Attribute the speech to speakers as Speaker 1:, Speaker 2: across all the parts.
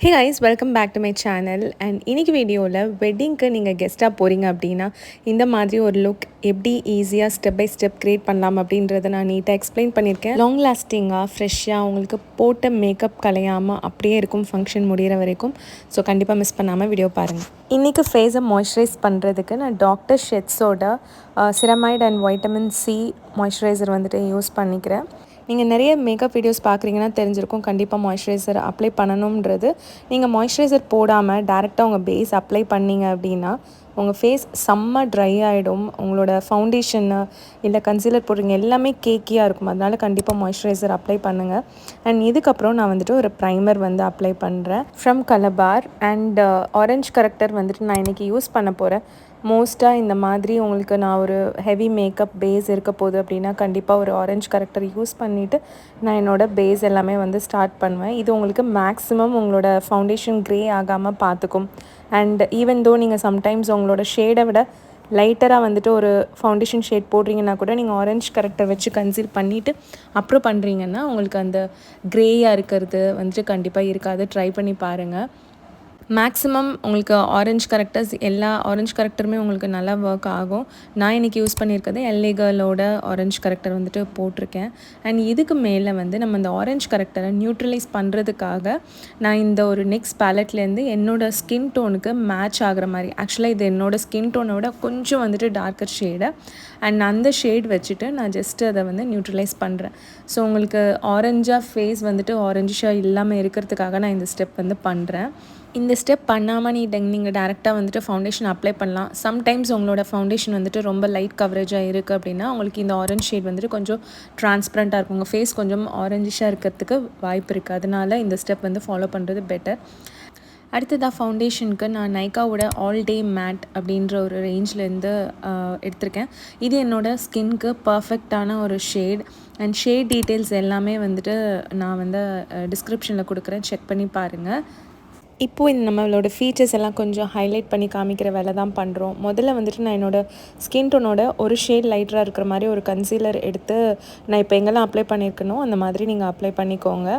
Speaker 1: Hey guys, welcome back to my channel. And இன்னைக்கு வீடியோவில் வெட்டிங்க்கு நீங்கள் கெஸ்ட்டாக போகிறீங்க அப்படின்னா இந்த மாதிரி ஒரு லுக் எப்படி ஈஸியாக ஸ்டெப் பை ஸ்டெப் க்ரியேட் பண்ணலாம் அப்படின்றத நான் நீட்டாக எக்ஸ்பிளைன் பண்ணியிருக்கேன். லாங் லாஸ்டிங்காக ஃப்ரெஷ்ஷாக உங்களுக்கு போட்ட மேக்கப் கலையாமல் அப்படியே இருக்கும் ஃபங்க்ஷன் முடிகிற வரைக்கும். ஸோ கண்டிப்பாக மிஸ் பண்ணாமல் வீடியோ பாருங்கள். இன்றைக்கி ஃபேஸை மாய்ஸ்சரைஸ் பண்ணுறதுக்கு நான் டாக்டர் ஷெட்ஸோட ceramide and vitamin C moisturiser வந்துட்டு யூஸ் பண்ணிக்கிறேன். நீங்கள் நிறைய மேக்கப் வீடியோஸ் பார்க்குறீங்கன்னா தெரிஞ்சிருக்கும் கண்டிப்பாக மாய்ஸ்சரைசர் அப்ளை பண்ணணுன்றது. நீங்கள் மாய்ஸ்சரைசர் போடாமல் டேரெக்டாக உங்கள் பேஸ் அப்ளை பண்ணிங்க அப்படின்னா உங்கள் ஃபேஸ் செம்ம ட்ரை ஆகிடும். உங்களோட ஃபவுண்டேஷனு இல்லை கன்சீலர் போடுறீங்க எல்லாமே கேக்கியாக இருக்கும். அதனால் கண்டிப்பாக மாய்ஸ்சரைசர் அப்ளை பண்ணுங்கள். அண்ட் இதுக்கப்புறம் நான் வந்துட்டு ஒரு ப்ரைமர் வந்து அப்ளை பண்ணுறேன் from colorbar and orange character வந்துட்டு நான் இன்றைக்கி யூஸ் பண்ண போகிறேன். மோஸ்ட்டாக இந்த மாதிரி உங்களுக்கு நான் ஒரு ஹெவி மேக்கப் பேஸ் இருக்க போகுது அப்படின்னா கண்டிப்பாக ஒரு ஆரஞ்ச் கரெக்டர் யூஸ் பண்ணிவிட்டு நான் என்னோடய பேஸ் எல்லாமே வந்து ஸ்டார்ட் பண்ணுவேன். இது உங்களுக்கு மேக்ஸிமம் உங்களோட ஃபவுண்டேஷன் க்ரே ஆகாமல் பார்த்துக்கும். அண்ட் ஈவன் தோ நீங்கள் சம்டைம்ஸ் உங்களோட ஷேடை விட லைட்டராக வந்துட்டு ஒரு ஃபவுண்டேஷன் ஷேட் போடுறீங்கன்னா கூட நீங்கள் ஆரஞ்ச் கரெக்டர் வச்சு கன்சீல் பண்ணிவிட்டு அப்புறம் பண்ணுறீங்கன்னா உங்களுக்கு அந்த க்ரேயாக இருக்கிறது வந்துட்டு கண்டிப்பாக இருக்காது. ட்ரை பண்ணி பாருங்கள். மேக்ஸிமம் உங்களுக்கு ஆரஞ்ச் கரெக்டர்ஸ் எல்லா ஆரஞ்ச் கரெக்டருமே உங்களுக்கு நல்லா ஒர்க் ஆகும். நான் இன்றைக்கி யூஸ் பண்ணியிருக்கிறது LA Girlோட ஆரஞ்ச் கரெக்டர் வந்துட்டு போட்டிருக்கேன். அண்ட் இதுக்கு மேலே வந்து நம்ம இந்த ஆரஞ்ச் கரெக்டரை நியூட்ரலைஸ் பண்ணுறதுக்காக நான் இந்த ஒரு நெக்ஸ்ட் பேலட்லேருந்து என்னோடய ஸ்கின் டோனுக்கு மேட்ச் ஆகிற மாதிரி, ஆக்சுவலாக இது என்னோடய ஸ்கின் டோனோட கொஞ்சம் வந்துட்டு டார்க்கர் ஷேடு அண்ட் அந்த ஷேட் வச்சுட்டு நான் ஜஸ்ட்டு அதை வந்து நியூட்ரலைஸ் பண்ணுறேன். ஸோ உங்களுக்கு ஆரஞ்சாக ஃபேஸ் வந்துட்டு ஆரஞ்சிஷாக இல்லாமல் இருக்கிறதுக்காக நான் இந்த ஸ்டெப் வந்து பண்ணுறேன். இந்த ஸ்டெப் பண்ணாமல் நீங்கள் டேரெக்டாக வந்துட்டு ஃபவுண்டேஷன் அப்ளை பண்ணலாம். சம்டைம்ஸ் உங்களோட ஃபவுண்டேஷன் வந்துட்டு ரொம்ப லைட் கவரேஜாக இருக்குது அப்படின்னா உங்களுக்கு இந்த ஆரஞ்ச் ஷேட் வந்துட்டு கொஞ்சம் ட்ரான்ஸ்பரண்ட்டாக இருக்கும். உங்கள் ஃபேஸ் கொஞ்சம் ஆரஞ்சிஷாக இருக்கிறதுக்கு வாய்ப்பு இருக்குது. அதனால் இந்த ஸ்டெப் வந்து ஃபாலோ பண்ணுறது பெட்டர். அடுத்ததாக ஃபவுண்டேஷனுக்கு நான் நைக்காவோட ஆல் டே மேட் அப்படின்ற ஒரு ரேஞ்சிலேருந்து எடுத்திருக்கேன். இது என்னோடய ஸ்கின்க்கு பர்ஃபெக்டான ஒரு ஷேட் அண்ட் ஷேட் டீட்டெயில்ஸ் எல்லாமே வந்துட்டு நான் வந்து டிஸ்கிரிப்ஷனில் கொடுக்குறேன், செக் பண்ணி பாருங்கள். இப்போது இந்த நம்மளோட ஃபீச்சர்ஸ் எல்லாம் கொஞ்சம் ஹைலைட் பண்ணி காமிக்கிற வேலை தான் பண்ணுறோம். முதல்ல வந்துட்டு நான் என்னோடய ஸ்கின் டோனோட ஒரு ஷேட் லைட்டராக இருக்கிற மாதிரி ஒரு கன்சீலர் எடுத்து நான் இப்போ எங்கெல்லாம் அப்ளை பண்ணியிருக்கணும் அந்த மாதிரி நீங்கள் அப்ளை பண்ணிக்கோங்க.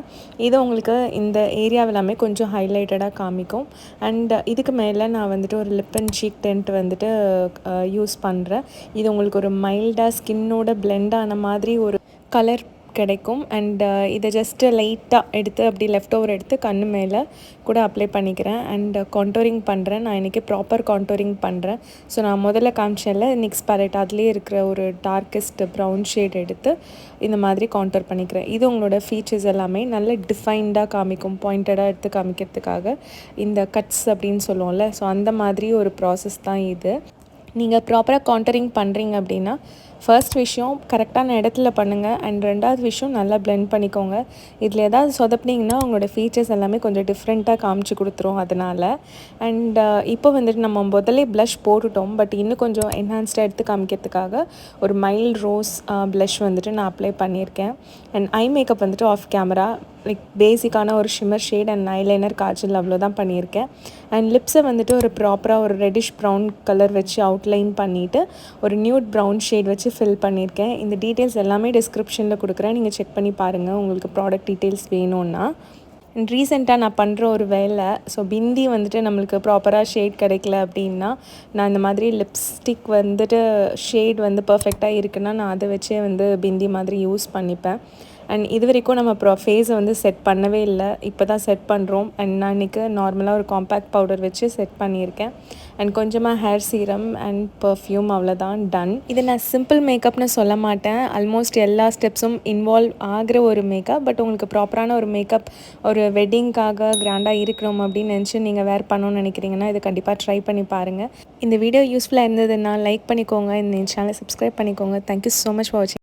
Speaker 1: இது உங்களுக்கு இந்த ஏரியாவெல்லாமே கொஞ்சம் ஹைலைட்டடாக காமிக்கும். அண்ட் இதுக்கு மேலே நான் வந்துட்டு ஒரு லிப் அண்ட் சீக் டென்ட் வந்துட்டு யூஸ் பண்ணுறேன். இது உங்களுக்கு ஒரு மைல்டாக ஸ்கின்னோட பிளெண்ட் ஆன மாதிரி ஒரு கலர் கிடைக்கும். அண்ட் இதை ஜஸ்ட்டு லைட்டாக எடுத்து அப்படி லெஃப்ட் ஓவர் எடுத்து கண்ணு மேலே கூட அப்ளை பண்ணிக்கிறேன். அண்ட் கான்டோரிங் பண்ணுறேன். நான் இன்றைக்கி ப்ராப்பர் கான்டோரிங் பண்ணுறேன். ஸோ நான் முதல்ல காமிச்சேன்ல நிக்ஸ் பேலட், அதுலேயே இருக்கிற ஒரு டார்க்கஸ்ட் ப்ரௌன் ஷேட் எடுத்து இந்த மாதிரி கான்டோர் பண்ணிக்கிறேன். இது உங்களோட ஃபீச்சர்ஸ் எல்லாமே நல்ல டிஃபைன்டாக காமிக்கும். பாயிண்டடாக எடுத்து காமிக்கிறதுக்காக இந்த கட்ஸ் அப்படின்னு சொல்லுவோம்ல, ஸோ அந்த மாதிரி ஒரு ப்ராசஸ் தான் இது. நீங்கள் ப்ராப்பராக கான்டரிங் பண்ணுறீங்க அப்படின்னா ஃபர்ஸ்ட் விஷயம் கரெக்டான இடத்துல பண்ணுங்கள். அண்ட் ரெண்டாவது விஷயம் நல்லா பிளெண்ட் பண்ணிக்கோங்க. இதில் ஏதாவது சொதப்பினீங்கன்னா உங்களோட ஃபீச்சர்ஸ் எல்லாமே கொஞ்சம் டிஃப்ரெண்ட்டாக காமிச்சு கொடுத்துரும். அதனால் அண்ட் இப்போ வந்துட்டு நம்ம முதல்ல ப்ளஷ் போட்டுட்டோம், பட் இன்னும் கொஞ்சம் என்ஹான்ஸ்டாக எடுத்து காமிக்கிறதுக்காக ஒரு மைல்ட் ரோஸ் ப்ளஷ் வந்துட்டு நான் அப்ளை பண்ணியிருக்கேன். அண்ட் ஐ மேக்கப் வந்துட்டு ஆஃப் கேமரா லைக் பேசிக்கான ஒரு shimmer shade and eyeliner Kajal அவ்வளோதான் பண்ணியிருக்கேன். அண்ட் லிப்ஸை வந்துட்டு ஒரு ப்ராப்பராக ஒரு ரெட்டிஷ் ப்ரௌன் கலர் வச்சு அவுட்லைன் பண்ணிவிட்டு ஒரு நியூட் ப்ரௌன் ஷேட் வச்சு ஃபில் பண்ணியிருக்கேன். இந்த டீட்டெயில்ஸ் எல்லாமே டிஸ்கிரிப்ஷனில் கொடுக்குறேன், நீங்கள் செக் பண்ணி பாருங்கள் உங்களுக்கு ப்ராடக்ட் டீட்டெயில்ஸ் வேணும்னா. அண்ட் ரீசெண்டாக நான் பண்ணுற ஒரு வேலை, ஸோ பிந்தி வந்துட்டு நம்மளுக்கு ப்ராப்பராக ஷேட் கிடைக்கல அப்படின்னா நான் இந்த மாதிரி லிப்ஸ்டிக் வந்துட்டு ஷேட் வந்து பர்ஃபெக்டாக இருக்குன்னா நான் அதை வச்சே வந்து பிந்தி மாதிரி யூஸ் பண்ணிப்பேன். அண்ட் இது வரைக்கும் நம்ம ஃபேஸை வந்து செட் பண்ணவே இல்லை, இப்போ தான் செட் பண்ணுறோம். அண்ட் நான் இன்றைக்கி நார்மலாக ஒரு காம்பேக்ட் பவுடர் வச்சு செட் பண்ணியிருக்கேன். அண்ட் கொஞ்சமாக ஹேர் சீரம் அண்ட் பர்ஃப்யூம், அவ்வளோதான், டன். இதை நான் சிம்பிள் மேக்கப்னு சொல்ல மாட்டேன். ஆல்மோஸ்ட் எல்லா ஸ்டெப்ஸும் இன்வால்வ் ஆகிற ஒரு மேக்கப். பட் உங்களுக்கு ப்ராப்பரான ஒரு மேக்கப் ஒரு வெட்டிங்காக கிராண்டாக இருக்கணும் அப்படின்னு நினச்சி நீங்கள் வேர் பண்ணணும்னு நினைக்கிறீங்கன்னா இதை கண்டிப்பாக ட்ரை பண்ணி பாருங்கள். இந்த வீடியோ யூஸ்ஃபுல்லாக இருந்ததுன்னா லைக் பண்ணிக்கோங்க, இந்த சேனலை சப்ஸ்கிரைப் பண்ணிக்கோங்க. தேங்க்யூ ஸோ மச் ஃபார் வாட்சிங்.